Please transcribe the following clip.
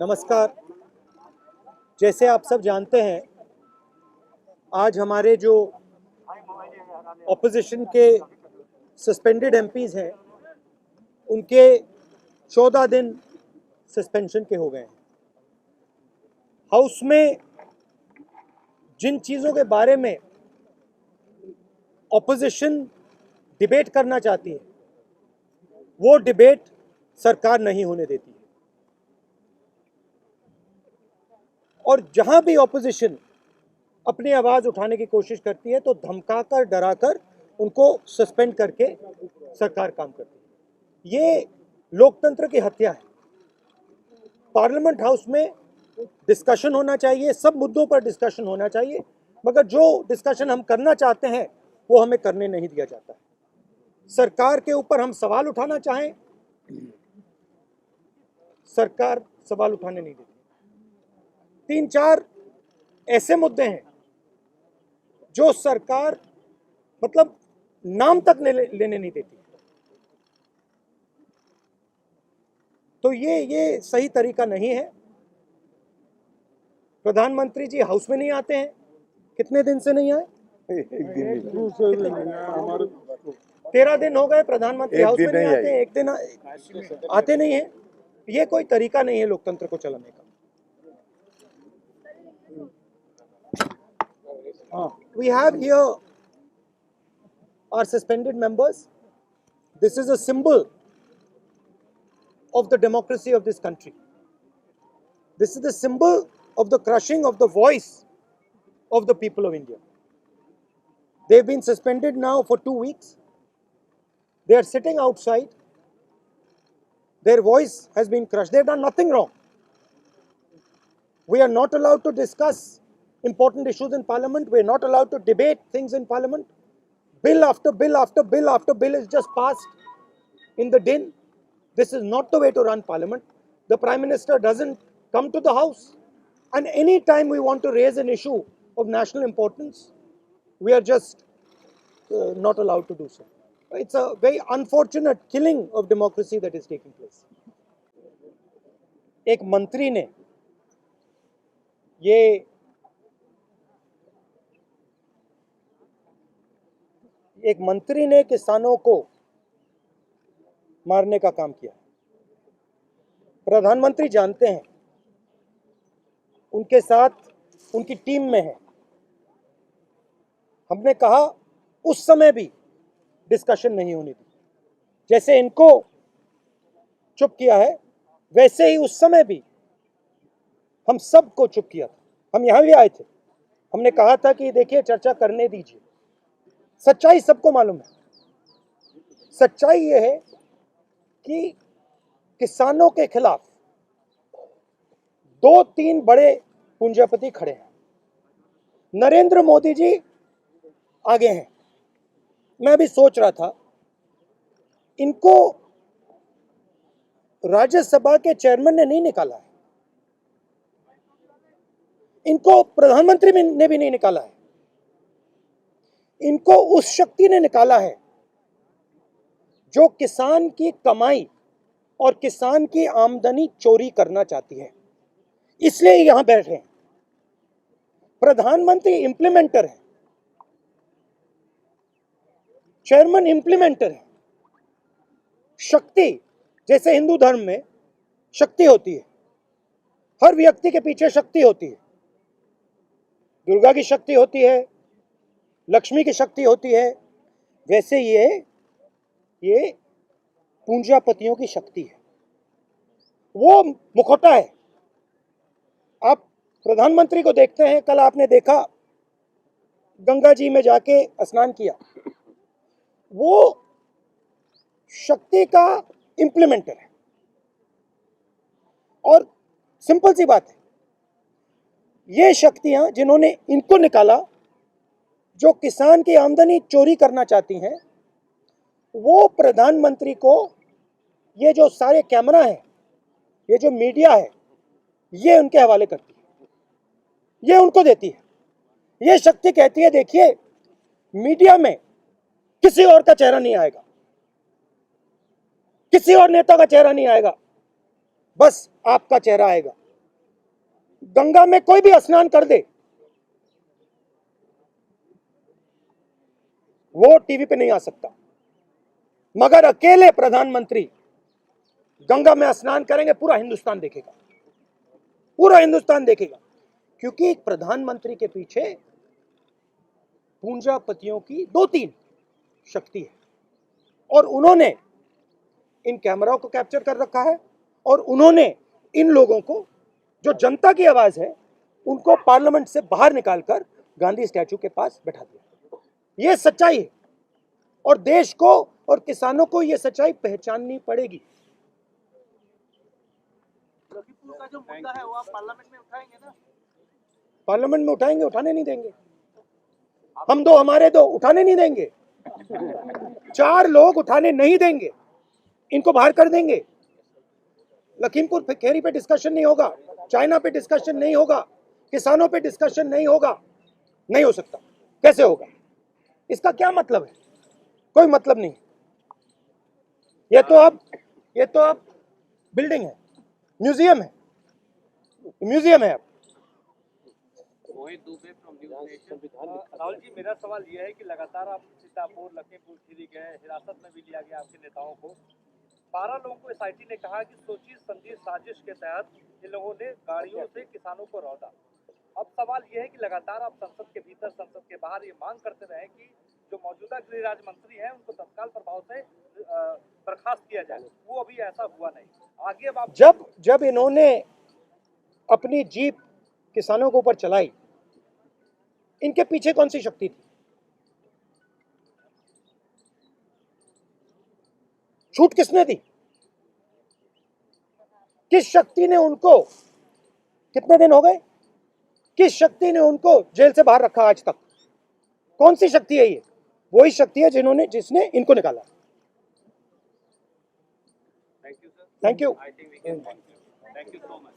नमस्कार। जैसे आप सब जानते हैं, आज हमारे जो ऑपोजिशन के सस्पेंडेड एमपीज हैं, उनके 14 दिन सस्पेंशन के हो गए हैं। हाउस में जिन चीज़ों के बारे में ऑपोजिशन डिबेट करना चाहती है, वो डिबेट सरकार नहीं होने देती है। और जहां भी ऑपोजिशन अपनी आवाज़ उठाने की कोशिश करती है तो धमकाकर, डराकर उनको सस्पेंड करके सरकार काम करती है। ये लोकतंत्र की हत्या है। पार्लियामेंट हाउस में डिस्कशन होना चाहिए, सब मुद्दों पर डिस्कशन होना चाहिए, मगर जो डिस्कशन हम करना चाहते हैं वो हमें करने नहीं दिया जाता है। सरकार के ऊपर हम सवाल उठाना चाहें, सरकार सवाल उठाने नहीं देती। 3-4 ऐसे मुद्दे हैं जो सरकार मतलब नाम तक लेने नहीं देती। तो ये सही तरीका नहीं है। प्रधानमंत्री जी हाउस में नहीं आते हैं। कितने दिन से नहीं आए? 13 दिन हो गए प्रधानमंत्री हाउस में नहीं आते हैं। एक दिन आते नहीं है। ये कोई तरीका नहीं है लोकतंत्र को चलाने का। We have here our suspended members. This is a symbol of the democracy of this country. This is the symbol of the crushing of the voice of the people of India. They've been suspended now for 2 weeks. They are sitting outside. Their voice has been crushed. They've done nothing wrong. We are not allowed to discuss important issues in Parliament. We are not allowed to debate things in Parliament. Bill after bill after bill after bill is just passed in the din. This is not the way to run Parliament. The Prime Minister doesn't come to the House. And any time we want to raise an issue of national importance, we are just not allowed to do so. It's a very unfortunate killing of democracy that is taking place. एक मंत्री ने किसानों को मारने का काम किया। प्रधानमंत्री जानते हैं, उनके साथ उनकी टीम में है। हमने कहा उस समय भी डिस्कशन नहीं होनी थी। जैसे इनको चुप किया है, वैसे ही उस समय भी हम सबको चुप किया था। हम यहां भी आए थे। हमने कहा था कि देखिए, चर्चा करने दीजिए। सच्चाई सबको मालूम है। सच्चाई ये है कि किसानों के खिलाफ 2-3 बड़े पूंजीपति खड़े हैं। नरेंद्र मोदी जी आगे हैं। मैं भी सोच रहा था, इनको राज्यसभा के चेयरमैन ने नहीं निकाला है, इनको प्रधानमंत्री ने भी नहीं निकाला है, इनको उस शक्ति ने निकाला है जो किसान की कमाई और किसान की आमदनी चोरी करना चाहती है। इसलिए यहां बैठे हैं। प्रधानमंत्री इंप्लीमेंटर है, चेयरमैन इंप्लीमेंटर है। शक्ति, जैसे हिंदू धर्म में शक्ति होती है, हर व्यक्ति के पीछे शक्ति होती है। दुर्गा की शक्ति होती है, लक्ष्मी की शक्ति होती है, वैसे ये पूंजीपतियों की शक्ति है। वो मुखौटा है। आप प्रधानमंत्री को देखते हैं, कल आपने देखा गंगा जी में जाके स्नान किया। वो शक्ति का इंप्लीमेंटर है। और सिंपल सी बात है, ये शक्तियां जिन्होंने इनको निकाला, जो किसान की आमदनी चोरी करना चाहती हैं, वो प्रधानमंत्री को ये जो सारे कैमरा है, ये जो मीडिया है, ये उनके हवाले करती है, ये उनको देती है। ये शक्ति कहती है, देखिए, मीडिया में किसी और का चेहरा नहीं आएगा। किसी और नेता का चेहरा नहीं आएगा, बस आपका चेहरा आएगा। गंगा में कोई भी स्नान कर दे, वो टीवी पे नहीं आ सकता, मगर अकेले प्रधानमंत्री गंगा में स्नान करेंगे, पूरा हिंदुस्तान देखेगा, पूरा हिंदुस्तान देखेगा। क्योंकि प्रधानमंत्री के पीछे पूंजापतियों की 2-3 शक्ति है, और उन्होंने इन कैमराओं को कैप्चर कर रखा है, और उन्होंने इन लोगों को, जो जनता की आवाज है, उनको पार्लियामेंट से बाहर निकालकर गांधी स्टैचू के पास बैठा दिया। ये सच्चाई है, और देश को और किसानों को ये सच्चाई पहचाननी पड़ेगी। लखीमपुर का जो मुद्दा है वो आप पार्लियामेंट में उठाएंगे ना? पार्लियामेंट में उठाएंगे, उठाने नहीं देंगे। हम दो, हमारे दो, उठाने नहीं देंगे। 4 लोग उठाने नहीं देंगे, इनको बाहर कर देंगे। लखीमपुर खेरी पे डिस्कशन नहीं होगा, चाइना पे डिस्कशन नहीं होगा, किसानों पे डिस्कशन नहीं होगा, नहीं हो सकता। कैसे होगा? इसका क्या मतलब है? कोई मतलब नहीं। ये तो अब बिल्डिंग है, म्यूजियम है, म्यूजियम है अब। राहुल जी, मेरा सवाल यह है कि लगातार आप सीतापुर, लखीमपुर खीरी गए, हिरासत में भी लिया गया आपके नेताओं को। 12 लोगों को एसआईटी ने कहा कि सोची समझी साजिश के तहत इन लोगों ने गाड़ियों से किसानों को रौंदा। अब सवाल यह है कि लगातार आप संसद के भीतर, संसद के बाहर ये मांग करते रहे कि जो मौजूदा गृह राज्य मंत्री हैं उनको तत्काल प्रभाव से बर्खास्त किया जाए, वो अभी ऐसा हुआ नहीं। आगे अब आप जब इन्होंने अपनी जीप किसानों के ऊपर चलाई, इनके पीछे कौन सी शक्ति थी? छूट किसने दी? किस शक्ति ने उनको, कितने दिन हो गए, किस शक्ति ने उनको जेल से बाहर रखा आज तक? कौन सी शक्ति है ये? वही शक्ति है जिसने इनको निकाला। Thank you sir. Thank you. Thank you so much.